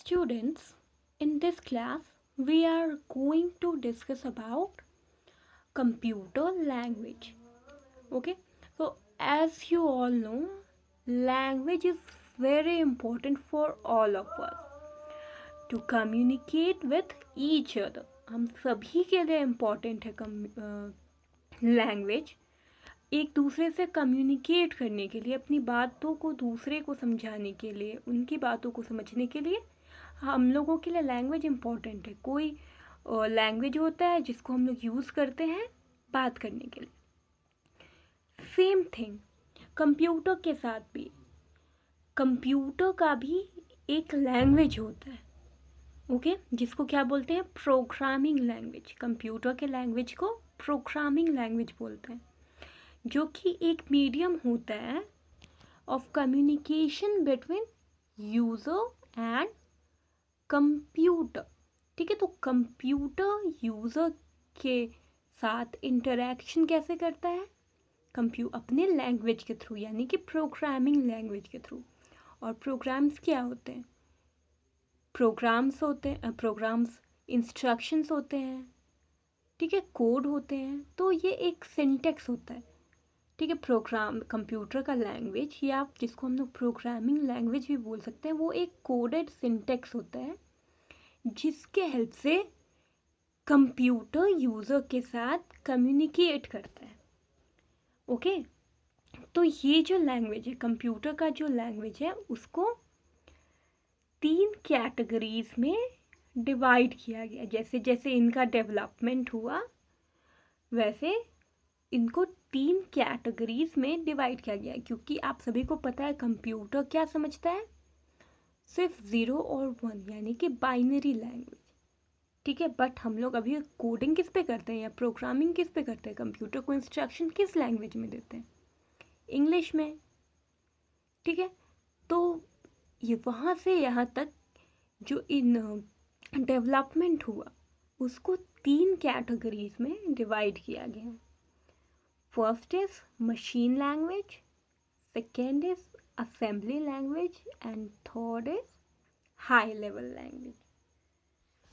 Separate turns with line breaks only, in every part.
Students, in this class, we are going to discuss about computer language. Okay, so as you all know, language is very important for all of us to communicate with each other. हम सभी के लिए important है language एक दूसरे से communicate करने के लिए, अपनी बातों को दूसरे को समझाने के लिए, उनकी बातों को समझने के लिए हम लोगों के लिए लैंग्वेज इम्पॉर्टेंट है। कोई लैंग्वेज होता है जिसको हम लोग यूज़ करते हैं बात करने के लिए। सेम थिंग कंप्यूटर के साथ भी, कंप्यूटर का भी एक लैंग्वेज होता है, ओके जिसको क्या बोलते हैं, प्रोग्रामिंग लैंग्वेज। कंप्यूटर के लैंग्वेज को प्रोग्रामिंग लैंग्वेज बोलते हैं, जो कि एक मीडियम होता है of communication between user and computer. ठीक है, तो कंप्यूटर यूज़र के साथ इंटरेक्शन कैसे करता है, अपने लैंग्वेज के थ्रू, यानी कि प्रोग्रामिंग लैंग्वेज के थ्रू। और प्रोग्राम्स क्या होते हैं, प्रोग्राम्स इंस्ट्रक्शंस होते हैं, ठीक है, कोड होते हैं। तो ये एक सिंटेक्स होता है, ठीक है। प्रोग्राम कंप्यूटर का लैंग्वेज, या आप जिसको हम लोग प्रोग्रामिंग लैंग्वेज भी बोल सकते हैं, वो एक कोडेड सिंटेक्स होता है जिसके हेल्प से कंप्यूटर यूज़र के साथ कम्युनिकेट करता है। ओके, तो ये जो लैंग्वेज है, कंप्यूटर का जो लैंग्वेज है, उसको 3 कैटेगरीज में डिवाइड किया गया। जैसे जैसे इनका डेवलपमेंट हुआ, वैसे इनको 3 कैटेगरीज में डिवाइड किया गया। क्योंकि आप सभी को पता है कंप्यूटर क्या समझता है, सिर्फ 0 और 1, यानी कि बाइनरी लैंग्वेज, ठीक है। बट हम लोग अभी कोडिंग किस पे करते हैं या प्रोग्रामिंग किस पे करते हैं, कंप्यूटर को इंस्ट्रक्शन किस लैंग्वेज में देते हैं, इंग्लिश में, ठीक है। तो ये वहाँ से यहाँ तक जो इन डेवलपमेंट हुआ, उसको 3 कैटेगरीज में डिवाइड किया गया है। First is machine language, second is assembly language, and third is high level language.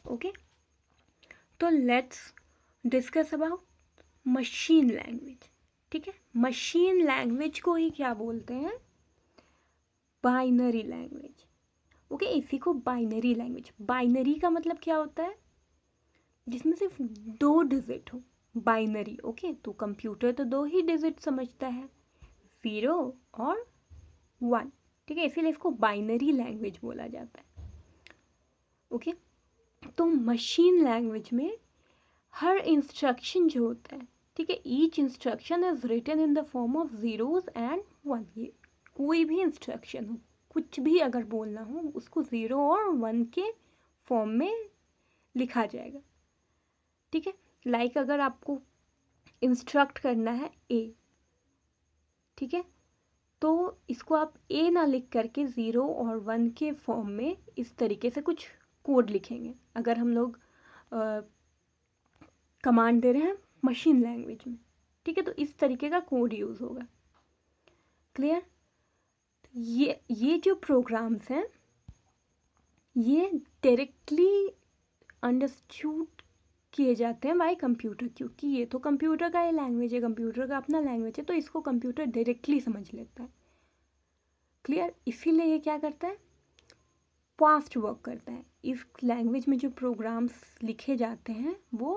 Okay, तो let's discuss about machine language. ठीक है, मशीन लैंग्वेज को ही क्या बोलते हैं, बाइनरी लैंग्वेज। ओके, इसी को बाइनरी लैंग्वेज, बाइनरी का मतलब क्या होता है, जिसमें सिर्फ 2 डिजिट हो, बाइनरी। ओके, तो कंप्यूटर तो 2 ही डिजिट समझता है, 0 और 1, ठीक है, इसीलिए इसको बाइनरी लैंग्वेज बोला जाता है। ओके, तो मशीन लैंग्वेज में हर इंस्ट्रक्शन जो होता है, ठीक है, each instruction is written in the form of 0s and 1। ये कोई भी इंस्ट्रक्शन हो, कुछ भी अगर बोलना हो, उसको 0 और 1 के फॉर्म में लिखा जाएगा, ठीक है। लाइक अगर आपको इंस्ट्रक्ट करना है ए, ठीक है, तो इसको आप ए ना लिख करके 0 और 1 के फॉर्म में इस तरीके से कुछ कोड लिखेंगे। अगर हम लोग कमांड दे रहे हैं मशीन लैंग्वेज में, ठीक है, तो इस तरीके का कोड यूज़ होगा। क्लियर, ये जो प्रोग्राम्स हैं, ये डायरेक्टली अंडरस्टूड किए जाते हैं बाय कंप्यूटर, क्योंकि ये तो कंप्यूटर का ही लैंग्वेज है, कंप्यूटर का अपना लैंग्वेज है, तो इसको कंप्यूटर डायरेक्टली समझ लेता है। क्लियर, इसीलिए ये क्या करता है, फास्ट वर्क करता है। इस लैंग्वेज में जो प्रोग्राम्स लिखे जाते हैं वो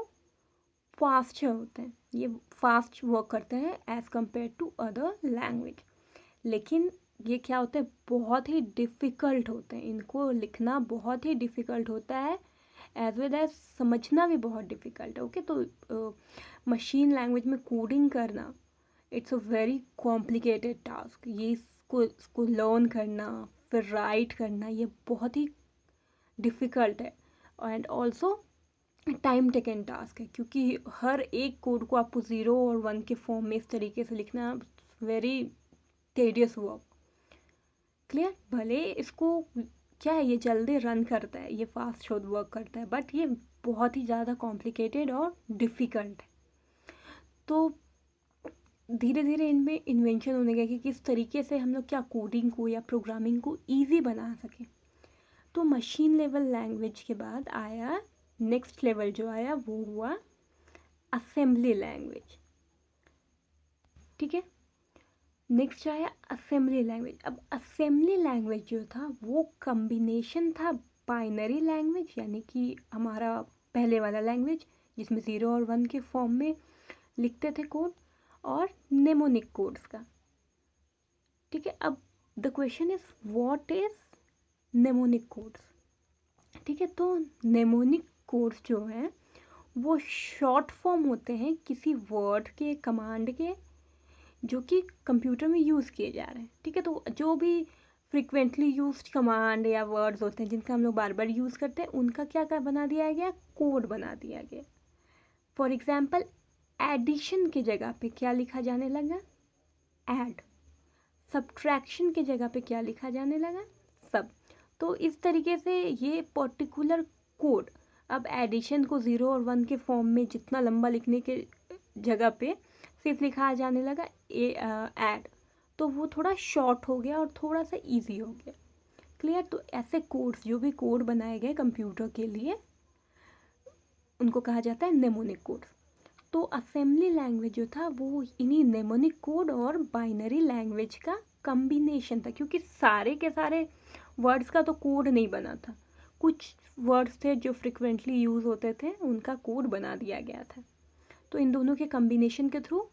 फास्ट होते हैं, ये फास्ट वर्क करते हैं as compare to other language. लेकिन ये क्या होता है, बहुत ही डिफ़िकल्ट होते हैं, इनको लिखना बहुत ही डिफ़िकल्ट होता है, एज वेल एज समझना भी बहुत डिफ़िकल्ट है। ओके, तो मशीन लैंग्वेज में कोडिंग करना, it's a very complicated task. ये इसको लर्न करना, फिर राइट करना, ये बहुत ही डिफ़िकल्ट है, and also time taken task है, क्योंकि हर एक कोड को आपको 0 और 1 के फॉर्म में इस तरीके से लिखना, वेरी टेडियस वर्क। क्लियर, भले इसको क्या है, ये जल्दी रन करता है, ये फास्ट वर्क करता है, बट ये बहुत ही ज़्यादा कॉम्प्लिकेटेड और डिफ़िकल्ट है। तो धीरे धीरे इनमें इन्वेंशन होने गया कि किस तरीके से हम लोग क्या कोडिंग को या प्रोग्रामिंग को ईजी बना सकें। तो मशीन लेवल लैंग्वेज के बाद आया नेक्स्ट लेवल जो आया वो हुआ असेंबली लैंग्वेज। ठीक है, नेक्स्ट आया असेंबली लैंग्वेज। अब असेंबली लैंग्वेज जो था वो कम्बिनेशन था बाइनरी लैंग्वेज यानी कि हमारा पहले वाला लैंग्वेज जिसमें 0 और 1 के फॉर्म में लिखते थे कोड, और नेमोनिक कोड्स का। ठीक है, अब the question is what is mnemonic codes. ठीक है, तो नेमोनिक कोड्स जो हैं वो शॉर्ट फॉर्म होते हैं किसी वर्ड के, कमांड के, जो कि कंप्यूटर में यूज़ किए जा रहे हैं। ठीक है, तो जो भी फ्रिक्वेंटली यूज्ड कमांड या वर्ड्स होते हैं जिनका हम लोग बार बार यूज़ करते हैं उनका क्या क्या बना दिया गया, कोड बना दिया गया। फॉर एग्जाम्पल एडिशन की जगह पे क्या लिखा जाने लगा, ऐड। सब्ट्रैक्शन की जगह पे क्या लिखा जाने लगा, सब। तो इस तरीके से ये पर्टिकुलर कोड अब एडिशन को 0 और 1 के फॉर्म में जितना लंबा लिखने के जगह पे सिर्फ लिखा जाने लगा ऐड, तो वो थोड़ा शॉर्ट हो गया और थोड़ा सा इजी हो गया। क्लियर। तो ऐसे कोड्स, जो भी कोड बनाए गए कंप्यूटर के लिए, उनको कहा जाता है नेमोनिक कोड। तो असेंबली लैंग्वेज जो था वो इन्हीं नेमोनिक कोड और बाइनरी लैंग्वेज का कम्बिनेशन था, क्योंकि सारे के सारे वर्ड्स का तो कोड नहीं बना था, कुछ वर्ड्स थे जो फ्रिक्वेंटली यूज़ होते थे उनका कोड बना दिया गया था। तो इन दोनों के कम्बिनेशन के थ्रू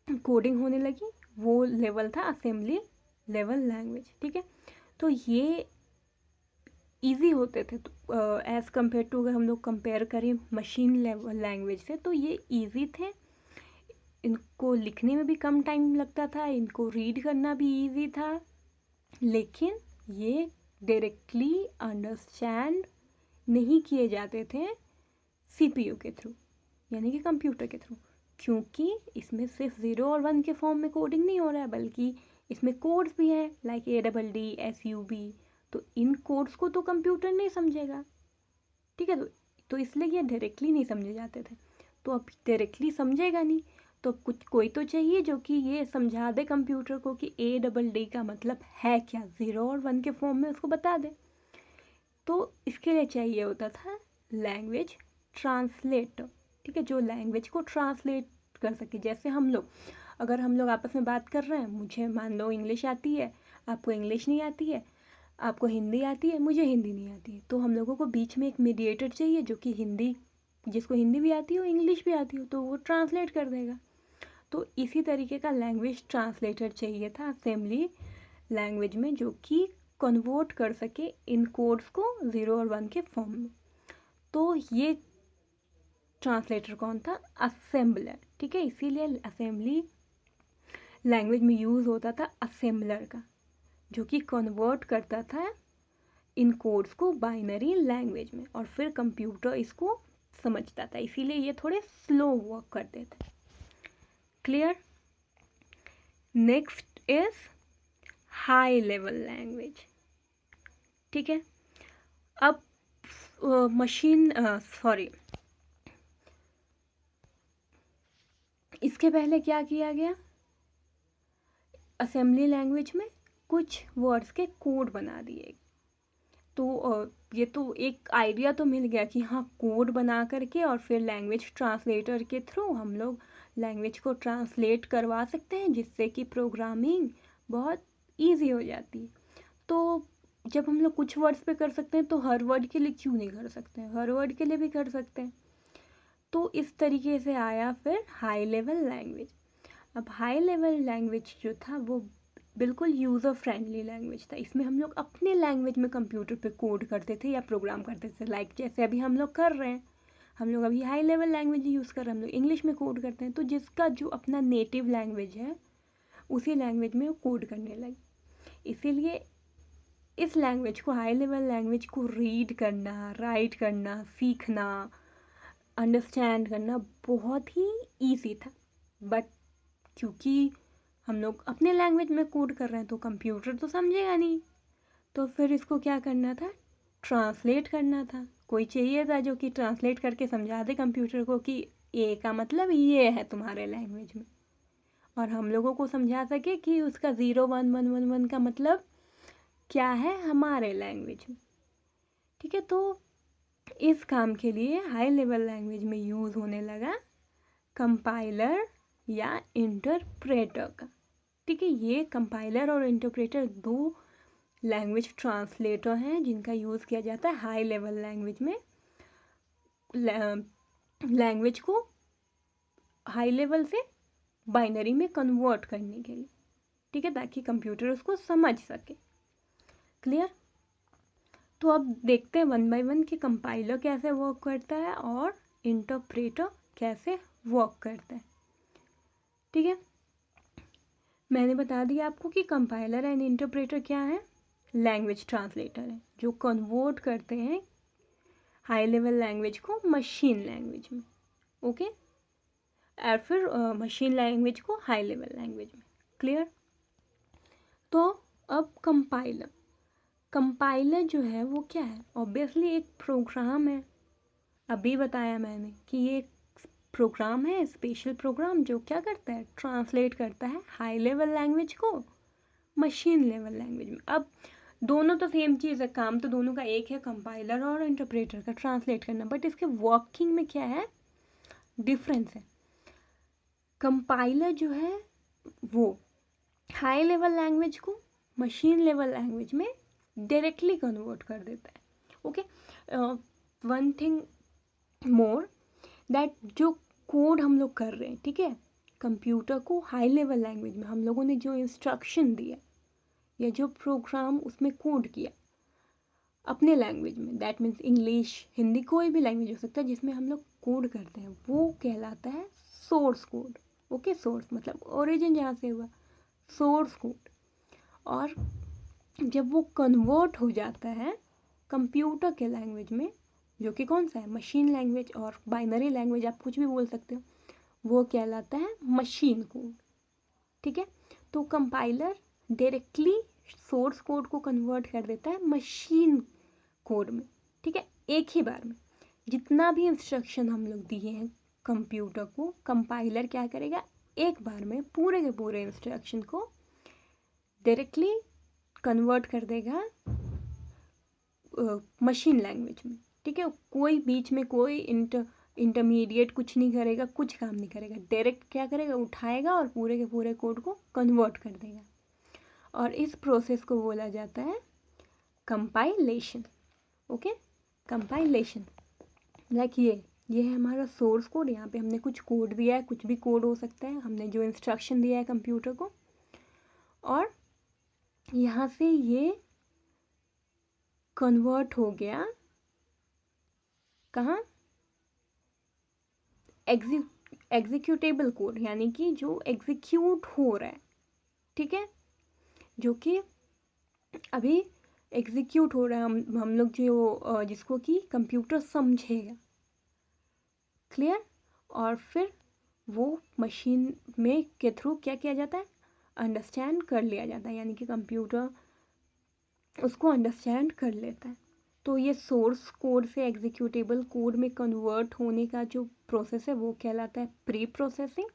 कोडिंग होने लगी, वो लेवल था असेंबली लेवल लैंग्वेज। ठीक है, तो ये ईजी होते थे एज़ कम्पेयर टू, अगर हम लोग कंपेयर करें मशीन लेवल लैंग्वेज से, तो ये ईजी थे। इनको लिखने में भी कम टाइम लगता था, इनको रीड करना भी ईजी था, लेकिन ये डायरेक्टली अंडरस्टैंड नहीं किए जाते थे सीपीयू के थ्रू यानी कि कंप्यूटर के थ्रू, क्योंकि इसमें सिर्फ 0 और 1 के फॉर्म में कोडिंग नहीं हो रहा है, बल्कि इसमें कोड्स भी हैं लाइक ADD, SUB। तो इन कोड्स को तो कंप्यूटर नहीं समझेगा। ठीक है, तो इसलिए ये डायरेक्टली नहीं समझे जाते थे। तो अब डायरेक्टली समझेगा नहीं, तो कुछ कोई तो चाहिए जो कि ये समझा दे कंप्यूटर को कि ADD का मतलब है क्या, 0 और 1 के फॉर्म में उसको बता दे। तो इसके लिए चाहिए होता था लैंग्वेज ट्रांसलेटर। ठीक है, जो लैंग्वेज को ट्रांसलेट कर सके। जैसे अगर हम लोग आपस में बात कर रहे हैं, मुझे मान लो इंग्लिश आती है, आपको इंग्लिश नहीं आती है, आपको हिंदी आती है, मुझे हिंदी नहीं आती है, तो हम लोगों को बीच में एक मीडिएटर चाहिए जो कि जिसको हिंदी भी आती हो, इंग्लिश भी आती हो, तो वो ट्रांसलेट कर देगा। तो इसी तरीके का लैंग्वेज ट्रांसलेटर चाहिए था असेंबली लैंग्वेज में, जो कि कन्वर्ट कर सके इन कोड्स को 0 और 1 के फॉर्म में। तो ये ट्रांसलेटर कौन था, असेंबलर। ठीक है, इसीलिए असेंबली लैंग्वेज में यूज़ होता था असेंबलर का, जो कि कन्वर्ट करता था इन कोड्स को बाइनरी लैंग्वेज में, और फिर कंप्यूटर इसको समझता था। इसीलिए ये थोड़े स्लो वर्क करते थे। Clear. Next is high level language. ठीक है, अब इसके पहले क्या किया गया, असेंबली लैंग्वेज में कुछ वर्ड्स के कोड बना दिए। तो ये तो एक आइडिया तो मिल गया कि हाँ, कोड बना करके और फिर लैंग्वेज ट्रांसलेटर के थ्रू हम लोग लैंग्वेज को ट्रांसलेट करवा सकते हैं, जिससे कि प्रोग्रामिंग बहुत इजी हो जाती है। तो जब हम लोग कुछ वर्ड्स पे कर सकते हैं, तो हर वर्ड के लिए क्यों नहीं कर सकते हैं, हर वर्ड के लिए भी कर सकते हैं। तो इस तरीके से आया फिर हाई लेवल लैंग्वेज। अब हाई लेवल लैंग्वेज जो था वो बिल्कुल यूज़र फ्रेंडली लैंग्वेज था। इसमें हम लोग अपने लैंग्वेज में कंप्यूटर पे कोड करते थे या प्रोग्राम करते थे, लाइक जैसे अभी हम लोग कर रहे हैं। हम लोग अभी हाई लेवल लैंग्वेज यूज़ कर रहे हैं, हम लोग इंग्लिश में कोड करते हैं। तो जिसका जो अपना नेटिव लैंग्वेज है उसी लैंग्वेज में वो कोड करने लगे। इसीलिए इस लैंग्वेज को, हाई लेवल लैंग्वेज को रीड करना, राइट करना, सीखना, अंडरस्टैंड करना बहुत ही ईजी था। बट क्योंकि हम लोग अपने लैंग्वेज में कोड कर रहे हैं तो कंप्यूटर तो समझेगा नहीं, तो फिर इसको क्या करना था, ट्रांसलेट करना था। कोई चाहिए था जो कि ट्रांसलेट करके समझा दे कंप्यूटर को कि ए का मतलब ये है तुम्हारे लैंग्वेज में, और हम लोगों को समझा सके कि उसका 0 1 1 1 1 का मतलब क्या है हमारे लैंग्वेज में। है, तो इस काम के लिए हाई लेवल लैंग्वेज में यूज़ होने लगा कंपाइलर या इंटरप्रेटर का। ठीक है, ये कंपाइलर और इंटरप्रेटर दो लैंग्वेज ट्रांसलेटर हैं जिनका यूज़ किया जाता है हाई लेवल लैंग्वेज में, लैंग्वेज को हाई लेवल से बाइनरी में कन्वर्ट करने के लिए। ठीक है, ताकि कंप्यूटर उसको समझ सके। क्लियर? तो अब देखते हैं वन बाय वन कि कंपाइलर कैसे वर्क करता है और इंटरप्रेटर कैसे वर्क करता है। ठीक है, मैंने बता दिया आपको कि कंपाइलर एंड इंटरप्रेटर क्या है, लैंग्वेज ट्रांसलेटर है जो कन्वर्ट करते हैं हाई लेवल लैंग्वेज को मशीन लैंग्वेज में। ओके, और फिर मशीन लैंग्वेज को हाई लेवल लैंग्वेज में। क्लियर? तो अब कंपाइलर जो है वो क्या है, ऑब्वियसली एक प्रोग्राम है। अभी बताया मैंने कि ये प्रोग्राम है, स्पेशल प्रोग्राम जो क्या करता है, ट्रांसलेट करता है हाई लेवल लैंग्वेज को मशीन लेवल लैंग्वेज में। अब दोनों तो सेम चीज़ है, काम तो दोनों का एक है, कंपाइलर और इंटरप्रेटर का ट्रांसलेट करना, बट इसके वर्किंग में क्या है, डिफरेंस है। कंपाइलर जो है वो हाई लेवल लैंग्वेज को मशीन लेवल लैंग्वेज में डायरेक्टली कन्वर्ट कर देता है। Okay, one thing more, that जो कोड हम लोग कर रहे हैं, ठीक है, कंप्यूटर को हाई लेवल लैंग्वेज में हम लोगों ने जो इंस्ट्रक्शन दिया या जो प्रोग्राम उसमें कोड किया अपने लैंग्वेज में, दैट मीन्स इंग्लिश, हिंदी, कोई भी लैंग्वेज हो सकता है जिसमें हम लोग कोड करते हैं, वो कहलाता है सोर्स कोड। ओके, सोर्स मतलब ओरिजिन जहाँ से हुआ, सोर्स कोड। और जब वो कन्वर्ट हो जाता है कंप्यूटर के लैंग्वेज में, जो कि कौन सा है, मशीन लैंग्वेज और बाइनरी लैंग्वेज, आप कुछ भी बोल सकते हो, वो कहलाता है मशीन कोड। ठीक है, तो कंपाइलर डायरेक्टली सोर्स कोड को कन्वर्ट कर देता है मशीन कोड में। ठीक है, एक ही बार में जितना भी इंस्ट्रक्शन हम लोग दिए हैं कंप्यूटर को, कंपाइलर क्या करेगा, एक बार में पूरे के पूरे इंस्ट्रक्शन को डायरेक्टली कन्वर्ट कर देगा मशीन लैंग्वेज में। ठीक है, कोई बीच में कोई इंटरमीडिएट कुछ नहीं करेगा, कुछ काम नहीं करेगा, डायरेक्ट क्या करेगा, उठाएगा और पूरे के पूरे कोड को कन्वर्ट कर देगा। और इस प्रोसेस को बोला जाता है कंपाइलेशन। ओके, कंपाइलेशन लाइक ये है हमारा सोर्स कोड। यहाँ पे हमने कुछ कोड दिया है, कुछ भी कोड हो सकता है, हमने जो इंस्ट्रक्शन दिया है कंप्यूटर को, और यहाँ से ये कन्वर्ट हो गया कहाँ, एग्जीक्यूटेबल कोड, यानी कि जो एग्जीक्यूट हो रहा है। ठीक है, जो कि अभी एग्जीक्यूट हो रहा है, हम लोग जो जिसको कि कंप्यूटर समझेगा। क्लियर? और फिर वो मशीन में के थ्रू क्या किया जाता है, अंडरस्टैंड कर लिया जाता है, यानी कि कंप्यूटर उसको अंडरस्टैंड कर लेता है। तो ये सोर्स कोड से एग्जीक्यूटेबल कोड में कन्वर्ट होने का जो प्रोसेस है वो कहलाता है प्री प्रोसेसिंग।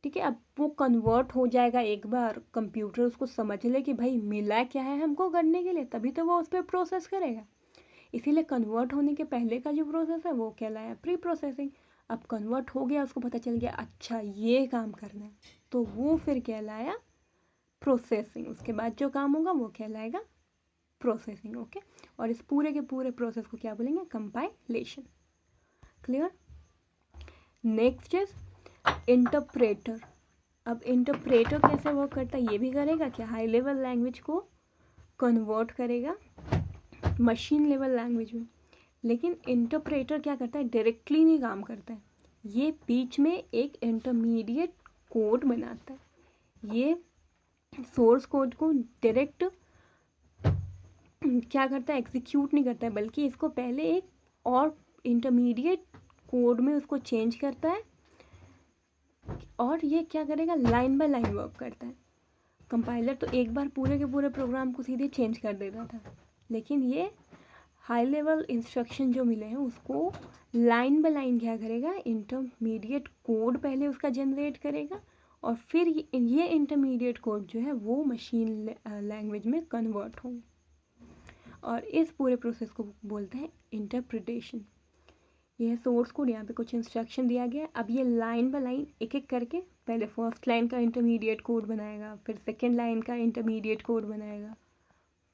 ठीक है, अब वो कन्वर्ट हो जाएगा एक बार, कंप्यूटर उसको समझ ले कि भाई मिला क्या है हमको करने के लिए, तभी तो वो उस पर प्रोसेस करेगा। इसीलिए कन्वर्ट होने के पहले का जो प्रोसेस है वो कहलाया प्री प्रोसेसिंग। अब कन्वर्ट हो गया, उसको पता चल गया अच्छा ये काम करना है, तो वो फिर कहलाया प्रोसेसिंग। उसके बाद जो काम होगा वो कहलाएगा प्रोसेसिंग। ओके, और इस पूरे के पूरे प्रोसेस को क्या बोलेंगे, compilation. Clear? Next is interpreter. अब इंटरप्रेटर कैसे वर्क करता है, ये भी करेगा क्या, हाई लेवल लैंग्वेज को कन्वर्ट करेगा मशीन लेवल लैंग्वेज में। लेकिन इंटरप्रेटर क्या करता है, डायरेक्टली नहीं काम करता है, ये बीच में एक इंटरमीडिएट कोड बनाता है। ये सोर्स कोड को डायरेक्ट क्या करता है, एग्जीक्यूट नहीं करता है, बल्कि इसको पहले एक और इंटरमीडिएट कोड में उसको चेंज करता है, और ये क्या करेगा, लाइन बाय लाइन वर्क करता है। कंपाइलर तो एक बार पूरे के पूरे प्रोग्राम को सीधे चेंज कर देता था, लेकिन ये हाई लेवल इंस्ट्रक्शन जो मिले हैं उसको लाइन बाय लाइन क्या करेगा, इंटरमीडिएट कोड पहले उसका जनरेट करेगा, और फिर ये इंटरमीडिएट कोड जो है वो मशीन लैंग्वेज में कन्वर्ट होंगे। और इस पूरे प्रोसेस को बोलते हैं इंटरप्रिटेशन। यह है सोर्स कोड, यहाँ पे कुछ इंस्ट्रक्शन दिया गया है। अब ये लाइन बाय लाइन एक एक करके पहले फर्स्ट लाइन का इंटरमीडिएट कोड बनाएगा, फिर सेकेंड लाइन का इंटरमीडिएट कोड बनाएगा,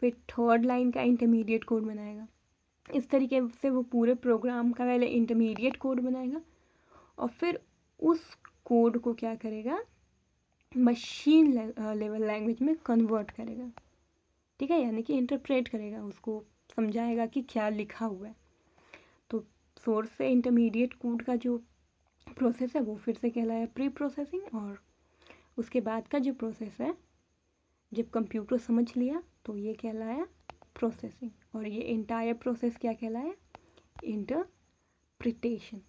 फिर थर्ड लाइन का इंटरमीडिएट कोड बनाएगा। इस तरीके से वो पूरे प्रोग्राम का पहले इंटरमीडिएट कोड बनाएगा और फिर उस कोड को क्या करेगा, मशीन लेवल लैंग्वेज में कन्वर्ट करेगा, ठीक है, यानी कि इंटरप्रेट करेगा, उसको समझाएगा कि क्या लिखा हुआ है। तो सोर्स से इंटरमीडिएट कोड का जो प्रोसेस है वो फिर से कहलाया प्री प्रोसेसिंग, और उसके बाद का जो प्रोसेस है जब कंप्यूटर समझ लिया तो ये कहलाया प्रोसेसिंग, और ये इंटायर प्रोसेस क्या कहलाया, इंटरप्रिटेशन।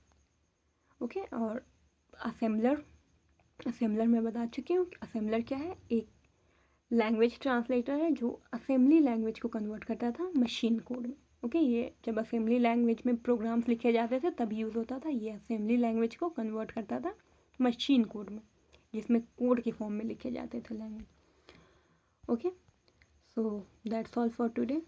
ओके, और असेंबलर मैं बता चुकी हूँ। असेंबलर क्या है, एक लैंग्वेज ट्रांसलेटर है जो असेंबली लैंग्वेज को कन्वर्ट करता था मशीन कोड में। ओके, ये जब असेंबली लैंग्वेज में प्रोग्राम्स लिखे जाते थे तब यूज़ होता था। ये असेंबली लैंग्वेज को कन्वर्ट करता था मशीन कोड में, जिसमें कोड के फॉर्म में लिखे जाते थे language. Okay, so that's all for today.